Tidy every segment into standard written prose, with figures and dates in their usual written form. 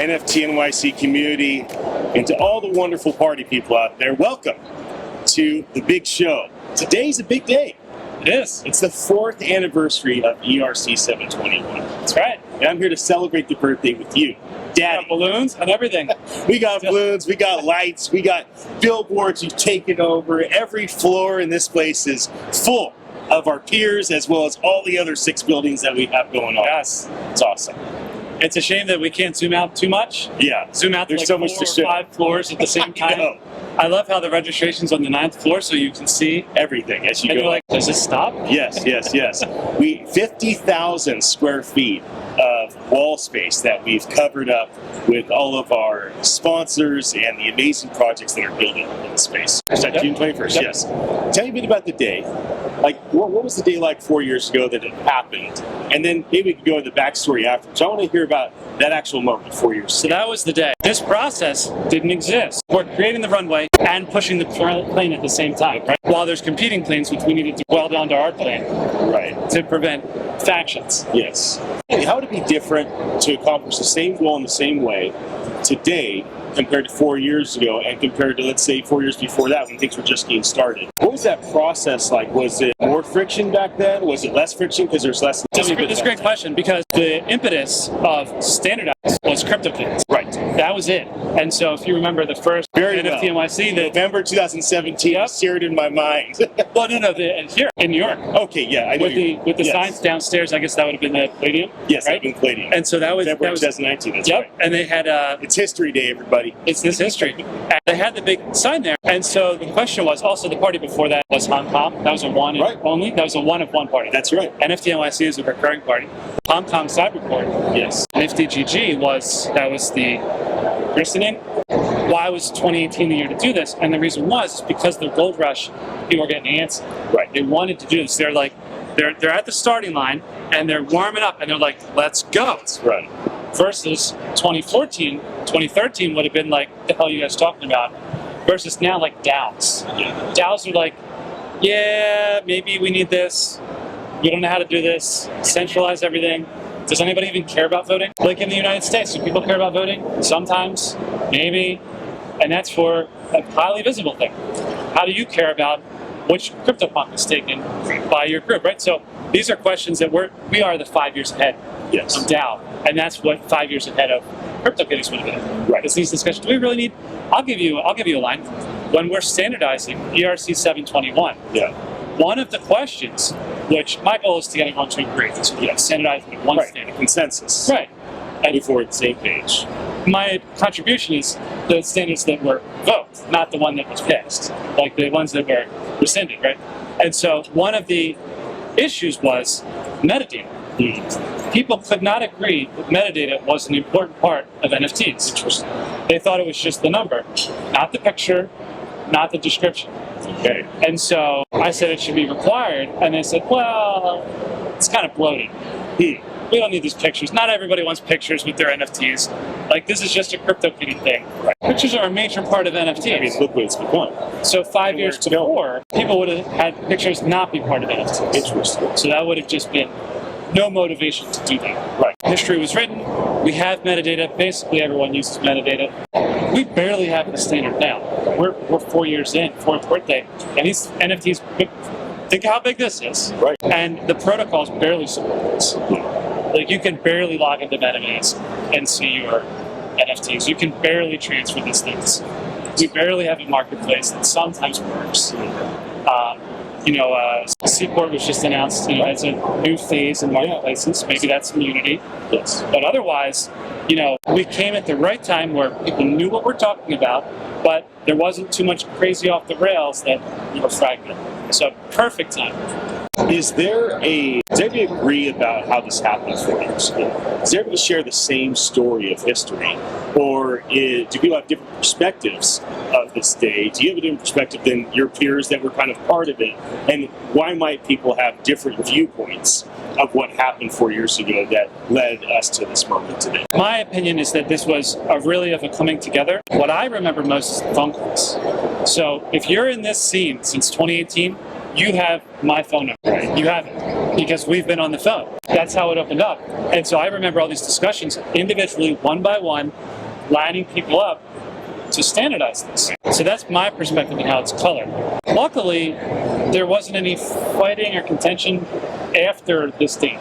NFTnyc community, and to all the wonderful party people out there, welcome to the big show. Today's a big day. It is. It's the 4th anniversary of ERC 721. That's right. And I'm here to celebrate the birthday with you, Daddy. We got balloons and everything. We got balloons, we got lights, we got billboards you've taken over. Every floor in this place is full of our peers as well as all the other 6 buildings that we have going on. Yes. It's awesome. It's a shame that we can't zoom out too much. Yeah. Zoom out There's like so much 4 to or show. 5 floors at the same time. I love how the registration's on the 9th floor so you can see Everything as you and go. you're like, does this stop? Yes. We 50,000 square feet of wall space that we've covered up with all of our sponsors and the amazing projects that are building in the space. Is that June 21st? Yep. Yes. Tell me a bit about the day. Like, what was the day like 4 years ago that it happened? And then maybe we could go into the backstory after. So I want to hear about that actual moment 4 years So ago. that was the day. This process didn't exist. We're creating the runway and pushing the plane at the same time, right? While there's competing planes, which we needed to weld onto our plane Right. to prevent factions. Yes. How would it be different to accomplish the same goal in the same way today compared to 4 years ago and compared to, let's say, 4 years before that when things were just getting started? What was that process like? Was it more friction back then? Was it less friction because there's less? That's a great question because the impetus of standardized was CryptoKitties. Right. That was it. And so if you remember the first NFTnyc, November 2017 Yep. seared in my mind. well, no, here in New York. Okay, yeah, I know. With the yes. signs downstairs, I guess that would have been the Palladium. Yes, right? I've been Palladium. And so that was February 2019. That's yep. right. And they had It's History Day, everybody. it's this history. And they had the big sign there. And so the question was also the party before that was Hong Kong. That was a one Right. only. That was a one of one party. That's right. NFTnyc is a recurring party. Hong Kong Cyberport. Yes. NFTGG was the christening. Why was 2018 the year to do this? And the reason was because the gold rush, people were getting antsy. Right. They wanted to do this. They're like, they're at the starting line and they're warming up and they're like, let's go. Right. Versus 2014, 2013 would have been like, the hell are you guys talking about? Versus now like DAOs. Yeah. DAOs are like, yeah, maybe we need this. We don't know how to do this. Centralize everything. Does anybody even care about voting? Like in the United States, do people care about voting? Sometimes, maybe. And that's for a highly visible thing. How do you care about which CryptoPunk is taken by your group, right? So these are questions that we are the 5 years ahead Yes. of DAO. And that's what 5 years ahead of CryptoKitties would have been. Right. It's these discussions. Do we really need? I'll give you a line. When we're standardizing ERC 721, Yeah. one of the questions, which my goal is to get everyone to agree, so we have standardized in one Right. standard. Consensus. Right. And Before the same page. my contribution is the standards that were voted, not the one that was passed, like the ones that were rescinded, right? And so one of the issues was metadata. People could not agree that metadata was an important part of NFTs. Interesting. They thought it was just the number, not the picture, not the description. Okay. And so I said it should be required, and they said, well, it's kind of bloated. We don't need these pictures. Not everybody wants pictures with their NFTs. Like, this is just a CryptoKitty thing. Right. Pictures are a major part of NFTs. I mean, look what it's become. So 5 and years where it's going. before, people would have had pictures not be part of NFTs. Interesting. So that would have just been no motivation to do that. Right. History was written. We have metadata. Basically, everyone uses metadata. We barely have the standard now. We're 4 years in, 4th birthday, and these NFTs, think how big this is. Right. And the protocols barely support this. Like, you can barely log into MetaMask and see your NFTs. You can barely transfer these things. We barely have a marketplace that sometimes works. Seaport was just announced, as a new phase in marketplaces. Maybe that's immunity. Yes. But otherwise, we came at the right time where people knew what we're talking about, but there wasn't too much crazy off the rails that we were fragmented. So perfect time. Does everybody agree about how this happened 4 years ago? Does everybody share the same story of history? Or do people have different perspectives of this day? Do you have a different perspective than your peers that were kind of part of it? And why might people have different viewpoints of what happened 4 years ago that led us to this moment today? My opinion is that this was really of a coming together. What I remember most is the phone calls. So if you're in this scene since 2018, you have my phone number. You have it. because we've been on the phone. That's how it opened up. And so I remember all these discussions individually, one by one, lining people up to standardize this. So that's my perspective on how it's colored. Luckily, there wasn't any fighting or contention after this date.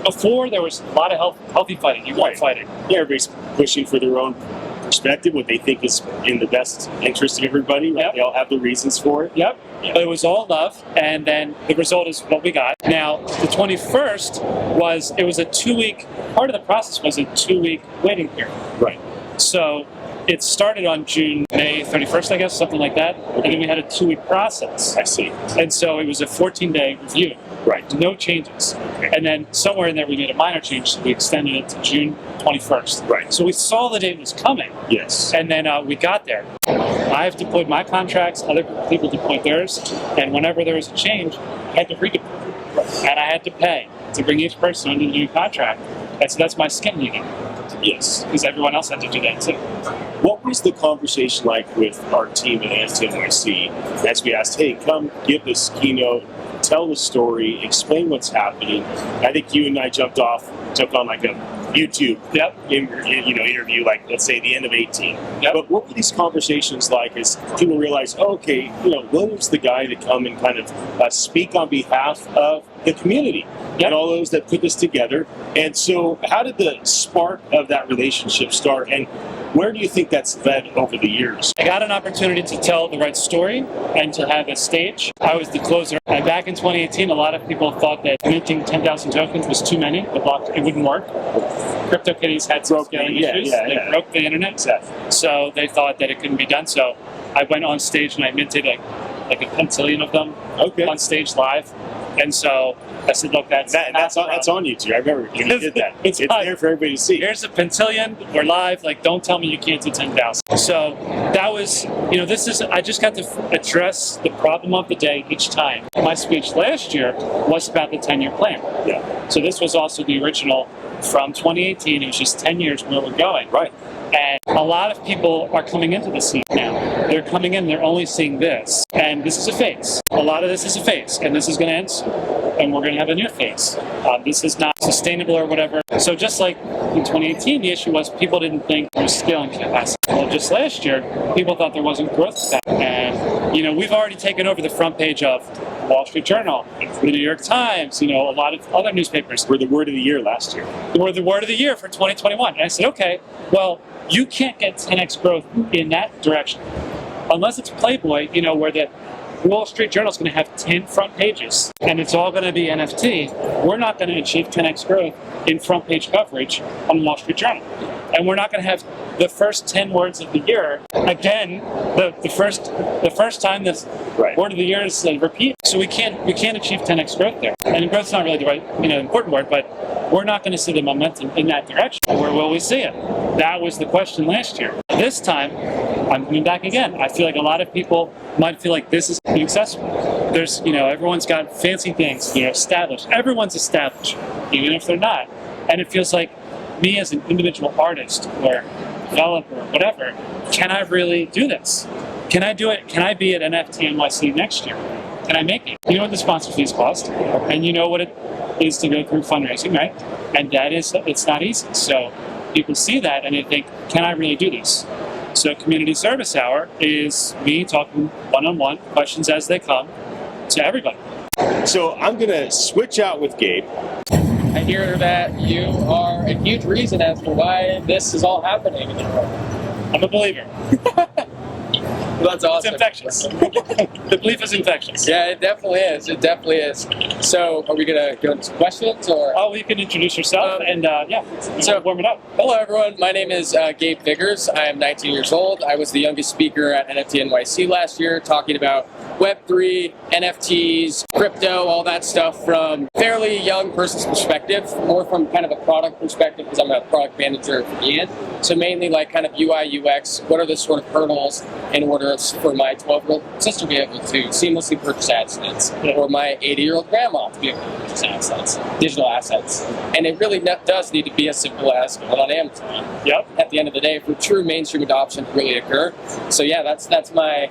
Before, there was a lot of healthy fighting. You weren't fighting. Yeah, everybody's pushing for their own perspective, what they think is in the best interest of everybody. Right? Yep. They all have the reasons for it. Yep. But it was all love, and then the result is what we got. Now, the 21st was a 2-week, part of the process was a 2-week waiting period. Right. So it started on May 31st, I guess, something like that. Okay. And then we had a 2-week process. I see. And so it was a 14-day review. Right. No changes. Okay. And then somewhere in there we made a minor change, so we extended it to June 21st. Right. So we saw the date was coming. Yes. And then we got there. I have deployed my contracts, other people deployed theirs, and whenever there was a change, I had to redeploy. Right. And I had to pay to bring each person under the new contract. And so that's my skin leaking. Yes. Because everyone else had to do that too. What was the conversation like with our team at NFT.nyc as we asked, hey, come give this keynote, tell the story, explain what's happening? I think you and I jumped on like a YouTube interview, like let's say the end of 18. Yep. But what were these conversations like as people realized, okay, William's the guy to come and kind of speak on behalf of the community and all those that put this together. And so how did the spark of that relationship start, and where do you think that's led over the years? I got an opportunity to tell the right story and to have a stage. I was the closer. And back in 2018, a lot of people thought that minting 10,000 tokens was too many. It wouldn't work. CryptoKitties had some scaling issues. They broke the internet. Exactly. So they thought that it couldn't be done. So I went on stage and I minted like a pentillion of them on stage live. And so I said, look, that's on YouTube. I remember when you did that. It's there for everybody to see. Here's a pentillion. We're live. Like, don't tell me you can't do 10,000. So that was, I just got to address the problem of the day each time. My speech last year was about the 10-year plan. Yeah. So this was also the original from 2018. It was just 10 years where we're going. Right. And a lot of people are coming into the scene now. They're coming in, they're only seeing this. And this is a phase. A lot of this is a phase, and this is going to end soon. And we're going to have a new phase. This is not sustainable or whatever. So just like in 2018, the issue was people didn't think there was scaling capacity. Well, just last year, people thought there wasn't growth capacity. And, we've already taken over the front page of Wall Street Journal, the New York Times, a lot of other newspapers. We're the word of the year last year. We're the word of the year for 2021. And I said, okay, well, you can't get 10x growth in that direction. Unless it's Playboy, where the Wall Street Journal is going to have 10 front pages and it's all going to be NFT, we're not going to achieve 10x growth in front page coverage on Wall Street Journal. And we're not going to have the first 10 words of the year, again, the first time this word of the year is repeat. So we can't achieve 10x growth there. And growth's not really the right, important word, but we're not going to see the momentum in that direction. Where will we see it? That was the question last year. This time, I'm coming back again. I feel like a lot of people might feel like this is inaccessible. There's, everyone's got fancy things, established. Everyone's established, even if they're not. And it feels like me as an individual artist or developer or whatever, can I really do this? Can I do it? Can I be at NFT.nyc next year? Can I make it? You know what the sponsor fees cost, and you know what it is to go through fundraising, right? And it's not easy. So people see that and they think, can I really do this? So community service hour is me talking one-on-one, questions as they come to everybody. So I'm going to switch out with Gabe. I hear that you are a huge reason as to why this is all happening in the world. I'm a believer. Well, that's awesome. It's infectious. The belief is infectious. Yeah, it definitely is. It definitely is. So, are we going to go into questions or? Oh, you can introduce yourself and so warm it up. Hello, everyone. My name is Gabe Viggers. I am 19 years old. I was the youngest speaker at NFT.nyc last year, talking about Web3, NFTs, crypto, all that stuff from fairly young person's perspective, more from kind of a product perspective because I'm a product manager for the end. So mainly like kind of UI, UX, what are the sort of hurdles in order for my 12-year-old sister to be able to seamlessly purchase assets, or my 80-year-old grandma to be able to purchase assets, digital assets. And it really does need to be as simple as going on Amazon. Yep. At the end of the day, for true mainstream adoption to really occur. So yeah, that's what I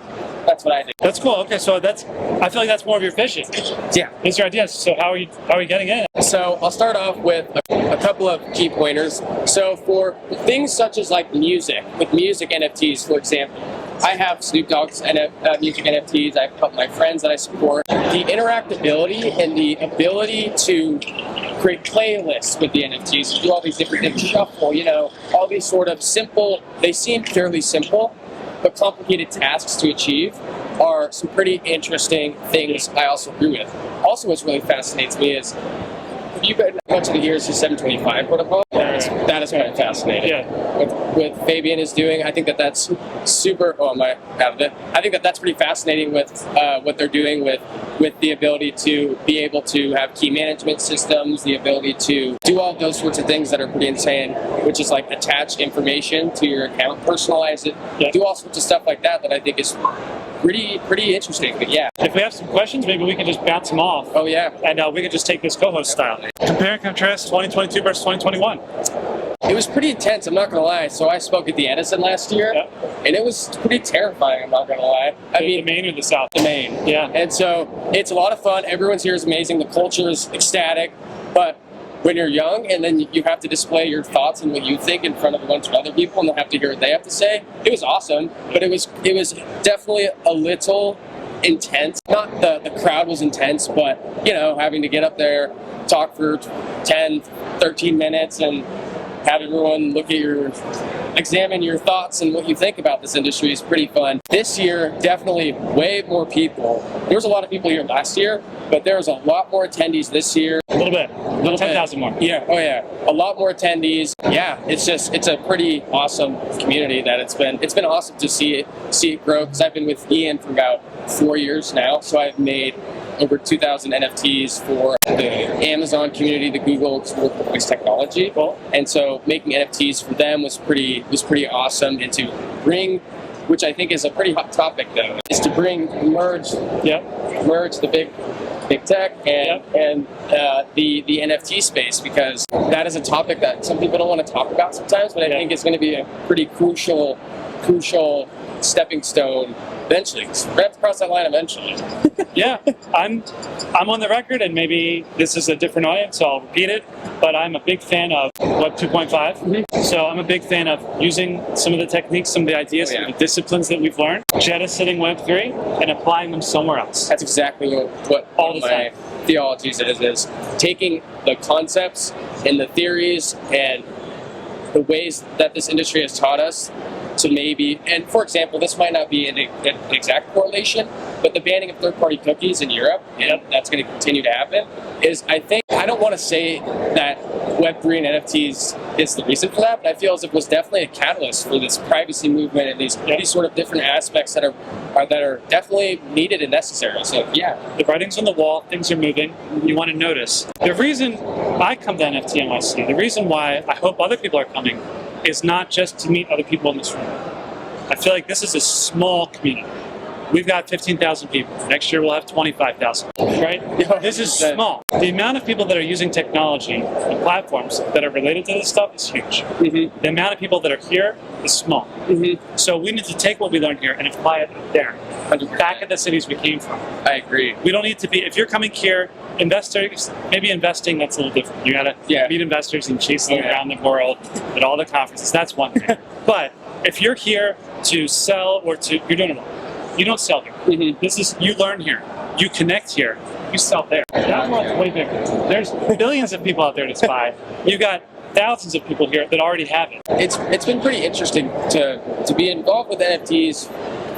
do. That's cool. Okay, so I feel like that's more of your vision. Yeah. These are ideas. So how are you getting in? So I'll start off with a couple of key pointers. So for things such as like music, with music NFTs, for example, I have Snoop Dogg's music NFTs. I have a couple of my friends that I support. The interactability and the ability to create playlists with the NFTs, do all these different things, shuffle, all these sort of simple, they seem fairly simple, but complicated tasks to achieve are some pretty interesting things I also agree with. Also, what really fascinates me is, have you been much of the years the 725 protocol? That is quite fascinating. Yeah. What Fabian is doing, I think that's super. Oh, am I out of it? I think that's pretty fascinating with what they're doing with the ability to be able to have key management systems, the ability to do all those sorts of things that are pretty insane, which is like attach information to your account, personalize it, do all sorts of stuff like that I think is pretty interesting. But yeah. If we have some questions, maybe we can just bounce them off. Oh yeah. And we can just take this co-host style. Compare and contrast 2022 versus 2021. It was pretty intense, I'm not going to lie. So I spoke at the Edison last year, and it was pretty terrifying, I'm not going to lie. I mean, the Maine or the South? The Maine. Yeah. And so it's a lot of fun. Everyone's here is amazing. The culture is ecstatic. But when you're young and then you have to display your thoughts and what you think in front of a bunch of other people and they have to hear what they have to say, it was awesome. But it was definitely a little intense. Not the crowd was intense, but, having to get up there, talk for 10, 13 minutes and have everyone examine your thoughts and what you think about this industry is pretty fun. This year, definitely way more people. There was a lot of people here last year, but there's a lot more attendees this year. A little bit. 10,000 more. Yeah, oh yeah. A lot more attendees. Yeah, it's a pretty awesome community that it's been awesome to see it grow, because I've been with Ian for about 4 years now, so I've made over 2,000 NFTs for the Amazon community, the Google Voice technology, and so making NFTs for them was pretty awesome. And to bring, which I think is a pretty hot topic though, is to merge the big tech and the NFT space, because that is a topic that some people don't want to talk about sometimes, but I think it's going to be a pretty crucial stepping stone eventually. We have to cross that line eventually. Yeah, I'm on the record, and maybe this is a different audience, so I'll repeat it, but I'm a big fan of Web 2.5. Mm-hmm. So I'm a big fan of using some of the techniques, some of the ideas, some of the disciplines that we've learned, jettisoning Web 3, and applying them somewhere else. That's exactly what all my theologies is taking the concepts and the theories and the ways that this industry has taught us to maybe, and for example, this might not be an exact correlation, but the banning of third-party cookies in Europe, and that's going to continue to happen, is I don't want to say that Web3 and NFTs is the reason for that, but I feel as if it was definitely a catalyst for this privacy movement and these sort of different aspects that are definitely needed and necessary. So yeah. The writing's on the wall, things are moving, you want to notice. The reason I come to NFTnyc, the reason why I hope other people are coming, is not just to meet other people in this room. I feel like this is a small community. We've got 15,000 people. Next year we'll have 25,000, right? This is small. The amount of people that are using technology and platforms that are related to this stuff is huge. Mm-hmm. The amount of people that are here is small. Mm-hmm. So we need to take what we learned here and apply it there, back at the cities we came from. I agree. We don't need to be, if you're coming here, investors, maybe investing, that's a little different. You gotta meet investors and chase them around the world at all the conferences. That's one thing. But if you're here to sell you're doing it all. You don't sell here. Mm-hmm. This is, you learn here. You connect here. You sell there. That one's way bigger. There's billions of people out there to spy. You've got thousands of people here that already have it. It's been pretty interesting to be involved with NFTs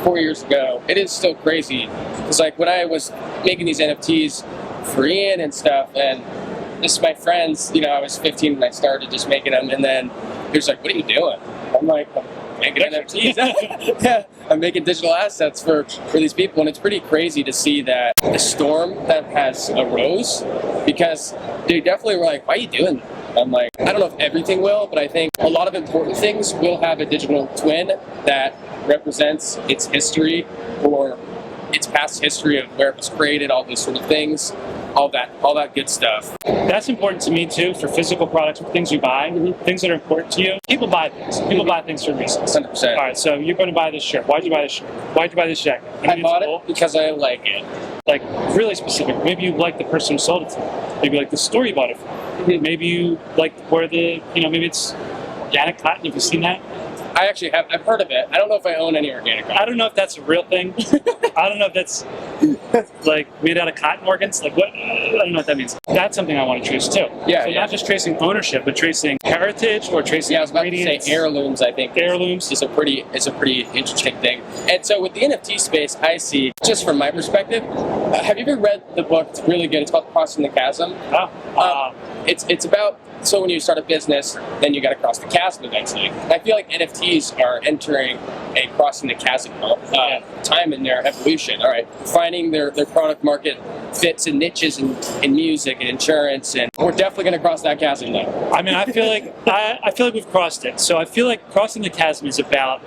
4 years ago. It is still crazy. Because like when I was making these NFTs for Ian and stuff, and just my friends, I was 15 when I started just making them, and then he was like, "What are you doing?" I'm like, making NFTs. Yeah, I'm making digital assets for these people, and it's pretty crazy to see that the storm that has arose, because they definitely were like, "Why are you doing that?" I'm like, I don't know if everything will, but I think a lot of important things will have a digital twin that represents its history or its past history of where it was created, all those sort of things. All that good stuff. That's important to me too, for physical products, for things you buy, things that are important to you. People buy things. People buy things for reasons. 100%. All right, so you're going to buy this shirt. Why'd you buy this shirt? Why'd you buy this jacket? I bought it because I like it. like really specific. Maybe you like the person who sold it to you. Maybe you like the store you bought it from. Maybe you like where maybe it's organic cotton. Have you seen that? I actually have. I've heard of it. I don't know if I own any organic cotton. I don't know if that's a real thing. I don't know if that's like made out of cotton organs. Like what? I don't know what that means. That's something I want to trace too. Yeah, so yeah. not just tracing ownership, but tracing heritage or tracing. Yeah, I was about to ingredients. say heirlooms. I think Heirlooms is a pretty interesting thing. And so with the NFT space, I see just from my perspective. Have you ever read the book? It's really good. It's called Crossing the Chasm. It's about. So when you start a business, then you got to cross the chasm eventually. And I feel like NFTs are entering a crossing the chasm time in their evolution. All right, finding their product market fits and niches in music and insurance, and we're definitely going to cross that chasm now. I mean, I feel like we've crossed it. So I feel like crossing the chasm is about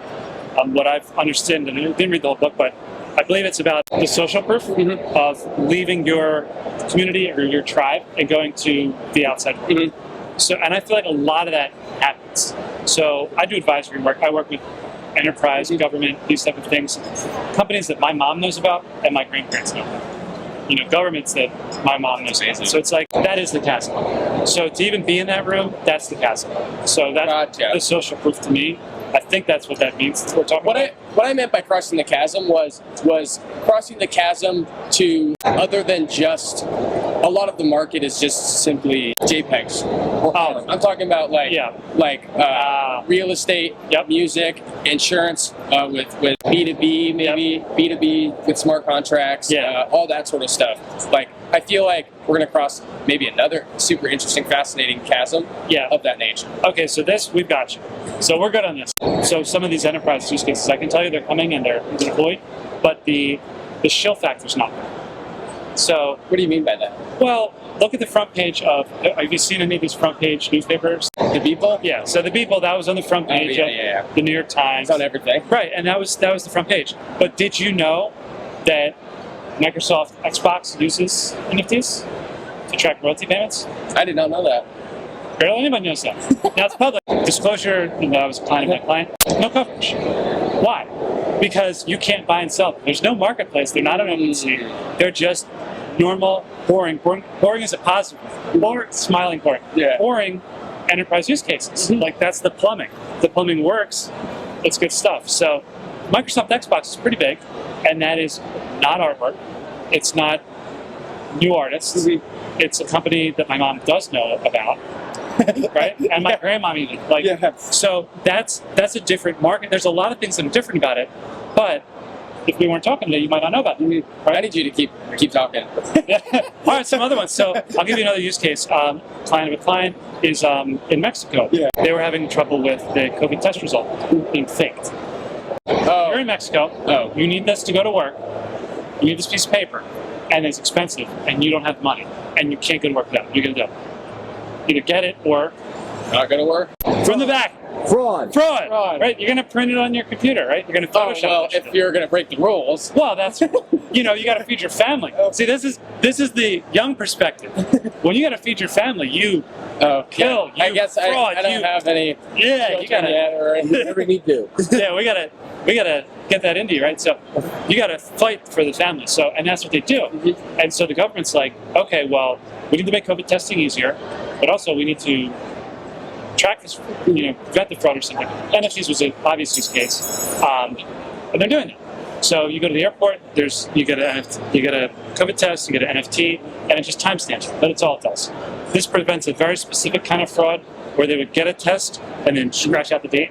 what I've understood, and I didn't read the whole book, but I believe it's about the social proof of leaving your community or your tribe and going to the outside world. So, and I feel like a lot of that happens. So I do advisory work. I work with enterprise, government, these type of things. Companies that my mom knows about and my grandparents know about. Governments that my mom knows about. So it's like, that is the chasm. So to even be in that room, that's the chasm. So that's the social proof to me. I think that's what that means. We're talking about. What I meant by crossing the chasm was crossing the chasm to other than just a lot of the market is just simply JPEGs. I'm talking about real estate, music, insurance with B2B, maybe B2B with smart contracts, all that sort of stuff. Like I feel like we're going to cross maybe another super interesting, fascinating chasm of that nature. Okay, so we've got you. So we're good on this. So some of these enterprise use cases, I can tell you they're coming and they're deployed, but the shill factor's not there. So what do you mean by that? Well, look at the front page of. Have you seen any of these front page newspapers? The Beeple? Yeah. So the Beeple, that was on the front page of the New York Times. It's on everything. Right, and that was the front page. But did you know that Microsoft Xbox uses NFTs to track royalty payments? I did not know that. Barely anybody knows that. Now it's public. Disclosure, I was a client of my client. No coverage. Why? Because you can't buy and sell them. There's no marketplace. They're not an OpenSea. They're just normal, boring. Boring is a positive. Boring, smiling boring. Yeah. Boring enterprise use cases. Like that's the plumbing. The plumbing works. It's good stuff. So Microsoft Xbox is pretty big, and that is not artwork. It's not new artists. It's a company that my mom does know about. Right? And my grandma even. So that's a different market. There's a lot of things that are different about it, but if we weren't talking today, you might not know about them. Right? I need you to keep talking. All right, some other ones. So I'll give you another use case. Client of a client is in Mexico. Yeah. They were having trouble with the COVID test result being faked. You're in Mexico. You need this to go to work. You need this piece of paper, and it's expensive, and you don't have money, and you can't go to work without it. You're going to do it. Either get it or not going to work. From the back. Fraud. Right? You're going to print it on your computer, right? You're going to Photoshop it. If you're going to break the rules. Well, that's you got to feed your family. See, this is the young perspective. When you got to feed your family, you kill. You I guess fraud, I don't have any. Yeah, you got to. Whatever you need to do. Yeah, we gotta get that into you, right? So you gotta fight for the family. So, and that's what they do. And so the government's like, okay, well, we need to make COVID testing easier, but also we need to track this, prevent the fraud or something. NFTs was an obvious use case, and they're doing it. So you go to the airport, you get a COVID test, you get an NFT, and it just timestamps it. That's all it does. This prevents a very specific kind of fraud where they would get a test and then scratch out the date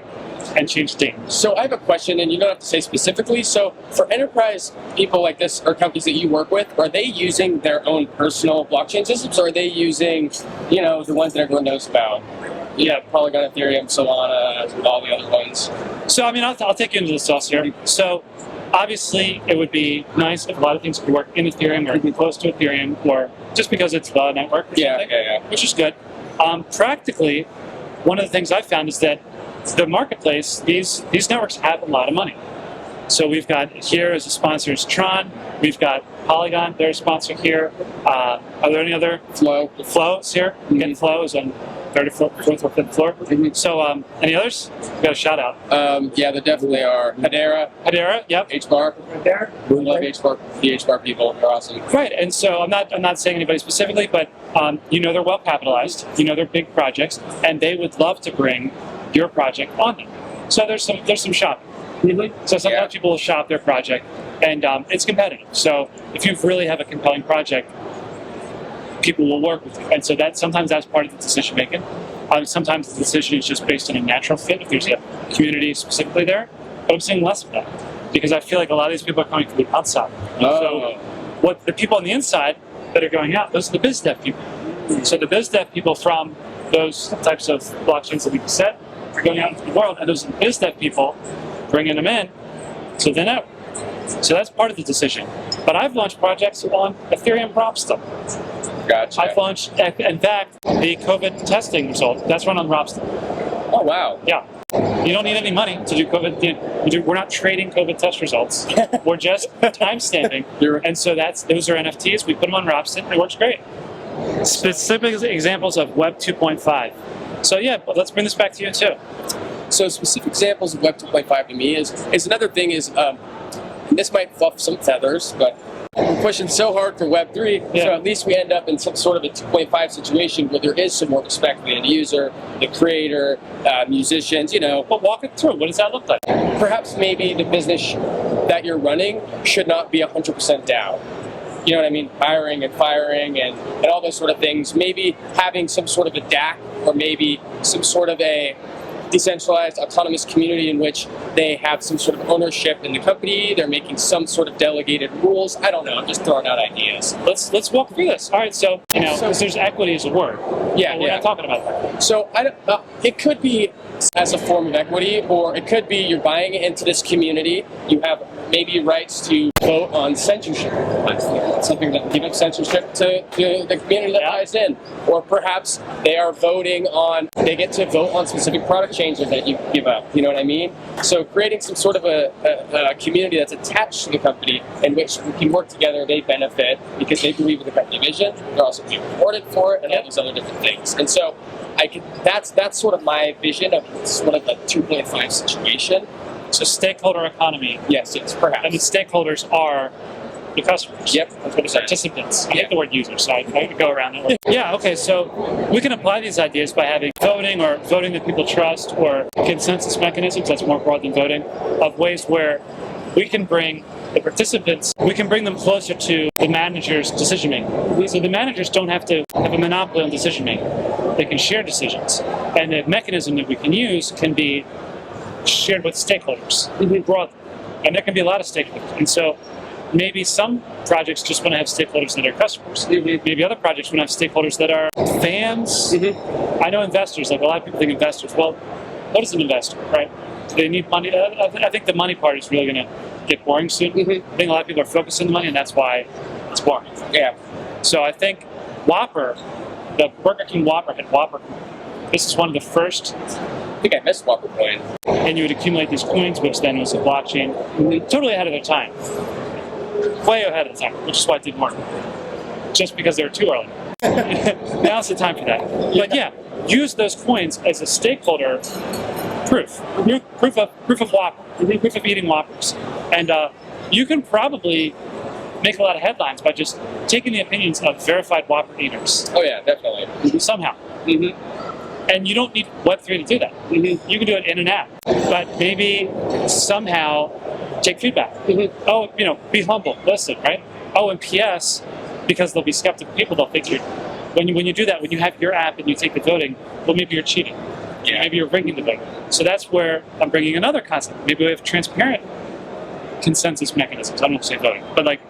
and change the date. So I have a question, and you don't have to say specifically. So for enterprise people like this or companies that you work with, are they using their own personal blockchain systems, or are they using, the ones that everyone knows about? Yeah, Polygon, Ethereum, Solana, all the other ones. So, I'll take you into the sauce here. So, obviously, it would be nice if a lot of things could work in Ethereum or close to Ethereum, or just because it's the network or something, which is good. Practically, one of the things I've found is that the marketplace, these networks have a lot of money. So we've got here as a sponsor is Tron. We've got Polygon, they're a sponsor here. Are there any other? Flow. Flow is here. Again, Flow is on third or fourth or fifth floor. So, any others? We got a shout out. Yeah, there definitely are. Hedera, yep. H-Bar. I love H-Bar. The H-Bar people are awesome. Right, and so I'm not saying anybody specifically, but they're well capitalized. They're big projects, and they would love to bring your project on them. So there's some shopping. So sometimes people will shop their project, and it's competitive. So if you really have a compelling project, people will work with you, and so sometimes that's part of the decision making. Sometimes the decision is just based on a natural fit if there's a community specifically there. But I'm seeing less of that because I feel like a lot of these people are coming from the outside. So what the people on the inside that are going out, those are the biz dev people. So the biz dev people from those types of blockchains that we just said are going out into the world, and those are the biz dev people bringing them in to the network. So that's part of the decision. But I've launched projects on Ethereum prop stuff. Gotcha. I've launched, in fact, the COVID testing result. That's run on Robster. Oh, wow. Yeah. You don't need any money to do COVID. We're not trading COVID test results. We're just time-stamping. And so those are NFTs. We put them on Robster. It works great. Specific examples of Web 2.5. So yeah, but let's bring this back to you too. So specific examples of Web 2.5 to me is another thing is, this might fluff some feathers, but we're pushing so hard for Web 3, so at least we end up in some sort of a 2.5 situation where there is some more respect for the end user, the creator, musicians, But walk it through. What does that look like? Perhaps maybe the business that you're running should not be 100% down. You know what I mean? Hiring and firing and all those sort of things. Maybe having some sort of a DAC or maybe some sort of a decentralized autonomous community in which they have some sort of ownership in the company, they're making some sort of delegated rules. I don't know, I'm just throwing out ideas. Let's walk through this. All right, so because there's equity as a word. Yeah, we're not talking about that. So it could be as a form of equity, or it could be you're buying into this community, you have maybe rights to vote on censorship. That's something that give up censorship to the community that buys in. Or perhaps they are they get to vote on specific product changes that you give up. You know what I mean? So creating some sort of a community that's attached to the company in which we can work together, they benefit because they believe in the company vision, they're also being rewarded for it, and all these other different things. And so that's sort of my vision of sort of a 2.5 situation. So stakeholder economy. Yes, perhaps. And the stakeholders are the customers. Yep. The participants. I hate the word users, so I could go around it. Yeah, okay, so we can apply these ideas by having voting or voting that people trust or consensus mechanisms, that's more broad than voting, of ways where we can bring the participants, we can bring them closer to the manager's decision making. So the managers don't have to have a monopoly on decision making. They can share decisions. And the mechanism that we can use can be shared with stakeholders broadly. And there can be a lot of stakeholders. And so maybe some projects just want to have stakeholders that are customers. Maybe other projects want to have stakeholders that are fans. I know investors, like a lot of people think investors. Well, what is an investor, right? Do they need money? I think the money part is really going to get boring soon. I think a lot of people are focused on the money, and that's why it's boring. Yeah. So I think Whopper, the Burger King Whopper had Whopper. This is one of the first. I think I missed Whopper Coin. And you would accumulate these coins, which then was a blockchain. Totally ahead of their time. Way ahead of the time, which is why it didn't work. Just because they were too early. Now's the time for that. But yeah, use those coins as a stakeholder proof of Whopper, proof of eating Whoppers. And you can probably make a lot of headlines by just taking the opinions of verified Whopper eaters. Oh yeah, definitely. Somehow. And you don't need Web3 to do that. You can do it in an app, but maybe somehow take feedback. Oh, be humble, listen, right? Oh, and PS, because they'll be skeptical people, they'll think when you do that, when you have your app and you take the voting, well, maybe you're cheating. Yeah. Maybe you're rigging the vote. So that's where I'm bringing another concept. Maybe we have transparent consensus mechanisms. I don't want to say voting, but like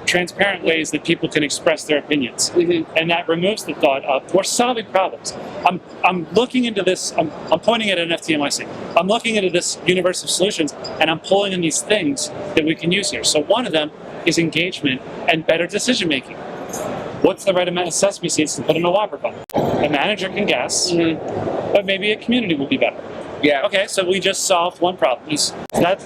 transparent ways that people can express their opinions. And that removes the thought of we're solving problems. I'm looking into this, I'm pointing at NFT.nyc. I'm looking into this universe of solutions, and I'm pulling in these things that we can use here. So one of them is engagement and better decision making. What's the right amount of sesame seeds to put in a Whopper bun? A manager can guess, but maybe a community would be better. Yeah. Okay, so we just solved one problem. That's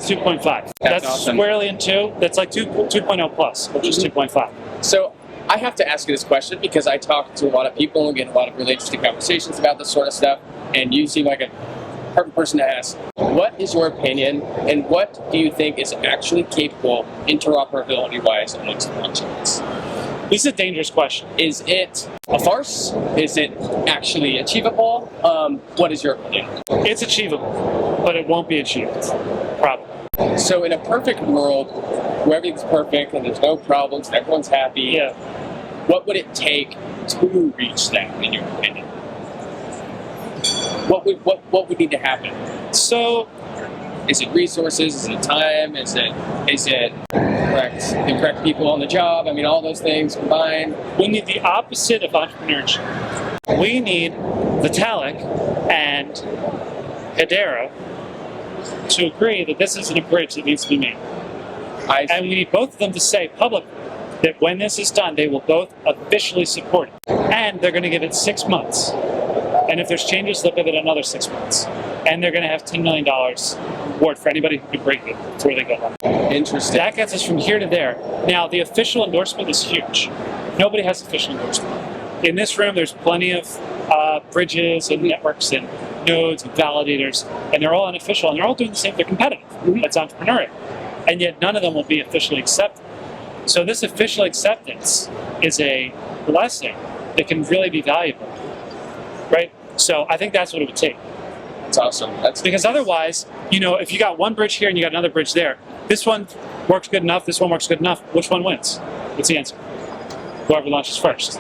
2.5. That's awesome. Squarely in 2. That's like 2.0 plus, which is 2.5. So I have to ask you this question because I talk to a lot of people and get a lot of really interesting conversations about this sort of stuff, and you seem like a perfect person to ask. What is your opinion, and what do you think is actually capable interoperability-wise amongst blockchains? This is a dangerous question. Is it a farce? Is it actually achievable? What is your opinion? It's achievable, but it won't be achieved, probably. So in a perfect world, where everything's perfect and there's no problems and everyone's happy, Yeah. what would it take to reach that, in your opinion? What would need to happen? So, Is it resources? Is it time? Is it the correct people on the job? I mean, all those things combined. we need the opposite of entrepreneurship. We need Vitalik and Hedera to agree that this isn't a bridge that needs to be made. And we need both of them to say publicly that when this is done, they will both officially support it. And they're going to give it 6 months. And if there's changes, they'll give it another 6 months. And they're going to have $10 million reward for anybody who can break it before they go live. Interesting. That gets us from here to there. Now, the official endorsement is huge. Nobody has official endorsement. In this room, there's plenty of bridges and networks and nodes and validators, and they're all unofficial, and they're all doing the same. They're competitive. That's entrepreneurial. And yet none of them will be officially accepted. So this official acceptance is a blessing that can really be valuable, right? So I think that's what it would take. That's awesome. That's Because otherwise, if you got one bridge here and you got another bridge there, this one works good enough, this one works good enough, which one wins? What's the answer? Whoever launches first.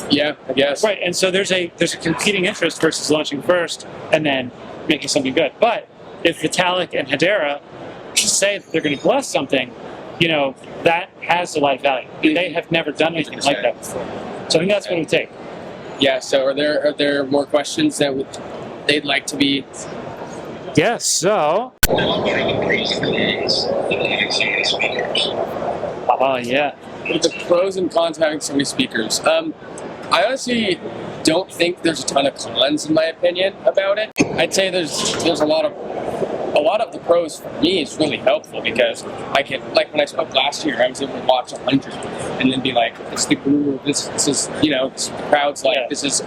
Yeah, I guess. Right, and so there's a competing interest versus launching first and then making something good. But if Vitalik and Hedera say that they're going to bless something, that has a lot of value. And they have never done anything like that before. So I think that's what it would take. Yeah. So are there more questions that they'd like to be? Yes. So. Oh yeah. The pros and cons of having so many speakers. I honestly don't think there's a ton of cons, in my opinion, about it. I'd say there's a lot of the pros for me is really helpful because I can, like when I spoke last year, I was able to watch 100 and then be like, it's the guru, this is this is the crowd's like, this is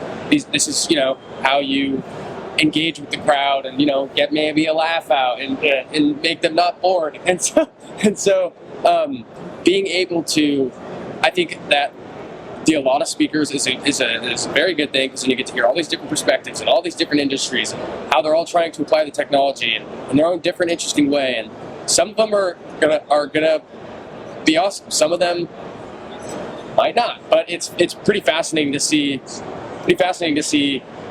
how you engage with the crowd and get maybe a laugh out and make them not bored. And so being able to, I think that a lot of speakers is a very good thing because then you get to hear all these different perspectives and all these different industries and how they're all trying to apply the technology in their own different, interesting way. And some of them are gonna be awesome. Some of them might not. But it's pretty fascinating to see.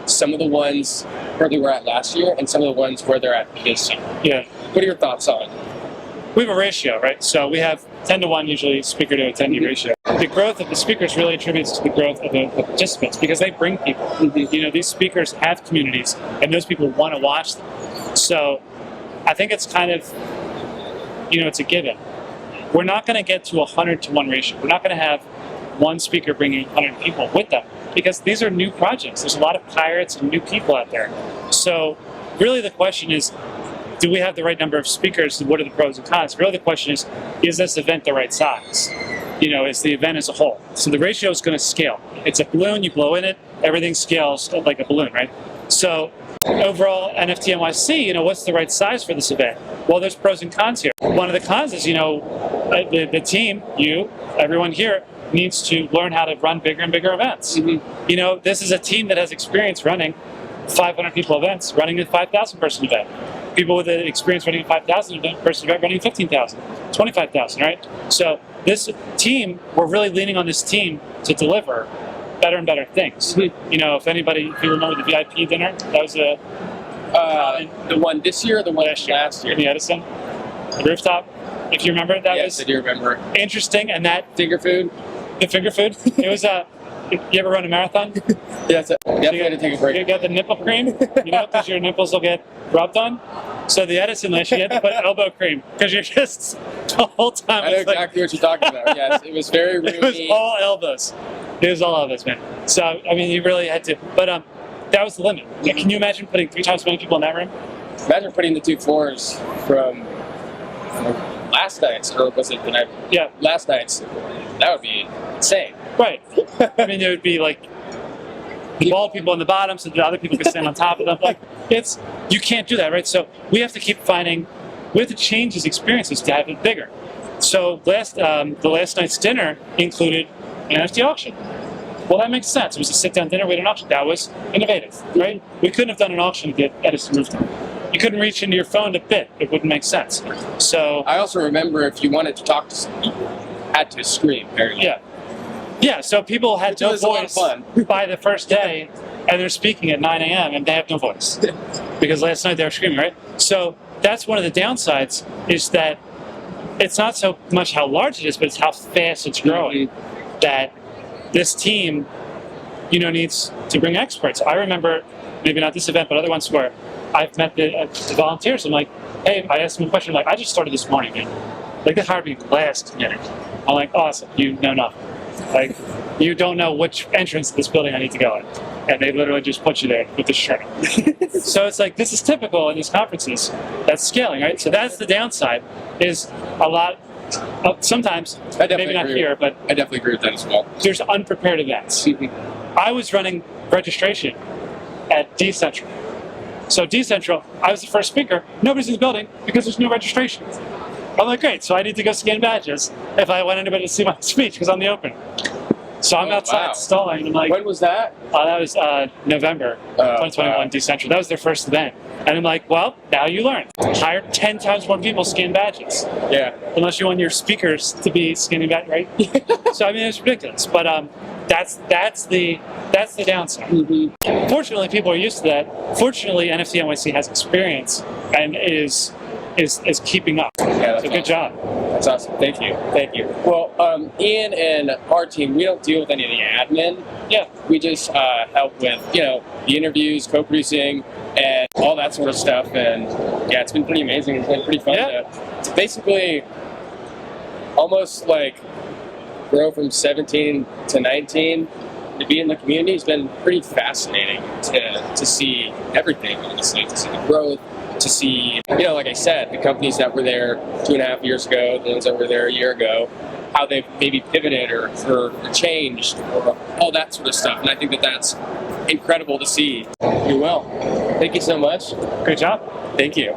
Some of the ones where they were at last year and some of the ones where they're at this year. Yeah. What are your thoughts on it? We have a ratio, right? So we have 10-to-1 usually speaker to attendee ratio. The growth of the speakers really attributes to the growth of the participants because they bring people. These speakers have communities and those people want to watch them. So I think it's kind of, it's a given. We're not going to get to a 100-to-1 ratio. We're not going to have one speaker bringing 100 people with them because these are new projects. There's a lot of pirates and new people out there. So really the question is, do we have the right number of speakers? What are the pros and cons? Really, the question is this event the right size? Is the event as a whole? So the ratio is going to scale. It's a balloon, you blow in it, everything scales like a balloon, right? So overall, NFT.nyc, what's the right size for this event? Well, there's pros and cons here. One of the cons is, the team, everyone here, needs to learn how to run bigger and bigger events. This is a team that has experience running 500 people events, running a 5,000 person event. People with the experience running a 5,000 person event, running 15,000, 25,000, right? So this team, we're really leaning on this team to deliver better and better things. If you remember the VIP dinner, that was the one this year or the one last year? In the Edison, the rooftop. If you remember, Yes, I do remember. Interesting. And that Finger food? the finger food, it was you ever run a marathon? Yes, definitely had to take a break. You got the nipple cream, because your nipples will get rubbed on. So the Edison last year, you had to put elbow cream because you're just the whole time. I know exactly what you're talking about. Yes, it was very roomy. It was all elbows. It was all elbows, man. So you really had to. But that was the limit. Can you imagine putting 3 times as many people in that room? Imagine putting the 2 floors from last night's, or was it the night? Yeah. Last night's. That would be insane. Right. I mean, there would be like the bald people on the bottom, so the other people could stand on top of them. Like, you can't do that, right? So we have to keep finding, we have to change these experiences to have it bigger. So the last night's dinner included an NFT auction. Well, that makes sense. It was a sit-down dinner with an auction. That was innovative, right? We couldn't have done an auction to get Edison rooftop. You couldn't reach into your phone to bid. It wouldn't make sense. So I also remember if you wanted to talk to some people, you had to scream. Yeah, so people had no was a lot of voice fun. by the first day, and they're speaking at 9 a.m. and they have no voice because last night they were screaming, right? So that's one of the downsides, is that it's not so much how large it is, but it's how fast it's growing. That this team, needs to bring experts. I remember, maybe not this event, but other ones where I've met the volunteers. I'm like, hey, I asked them a question. I'm like, I just started this morning, man. Like, they hired me last minute. I'm like, awesome, you know nothing. Like, you don't know which entrance to this building I need to go in. And they literally just put you there with the shirt. So it's like, this is typical in these conferences. That's scaling, right? So that's the downside, is a lot, sometimes, maybe not here, but I definitely agree with that as well. there's unprepared events. I was running registration at Decentral. So Decentral, I was the first speaker. Nobody's in the building because there's no registration. I'm like, great, so I need to go scan badges if I want anybody to see my speech because I'm the opener. So I'm outside stalling, and I'm like, when was that? that was November 2021, Decentral. That was their first event. And I'm like, well, now you learn. Hire 10 times more people scan badges. Yeah. Unless you want your speakers to be scanning badges, right? So I mean, it's ridiculous. But that's the downside. Fortunately, people are used to that. Fortunately, NFTnyc has experience and is keeping up. Yeah, that's so good job. That's awesome. Thank you. Well, Ian and our team, we don't deal with any of the admin. Yeah. We just help with, the interviews, co-producing, and all that sort of stuff. And yeah, it's been pretty amazing. It's been pretty fun to basically almost like grow from 17 to 19 to be in the community. Has been pretty fascinating to see everything, honestly, to see the growth, to see, like I said, the companies that were there 2.5 years ago, the ones that were there a year ago, how they've maybe pivoted or changed or all that sort of stuff. And I think that's incredible to see. You're well. Thank you so much. Great job. Thank you.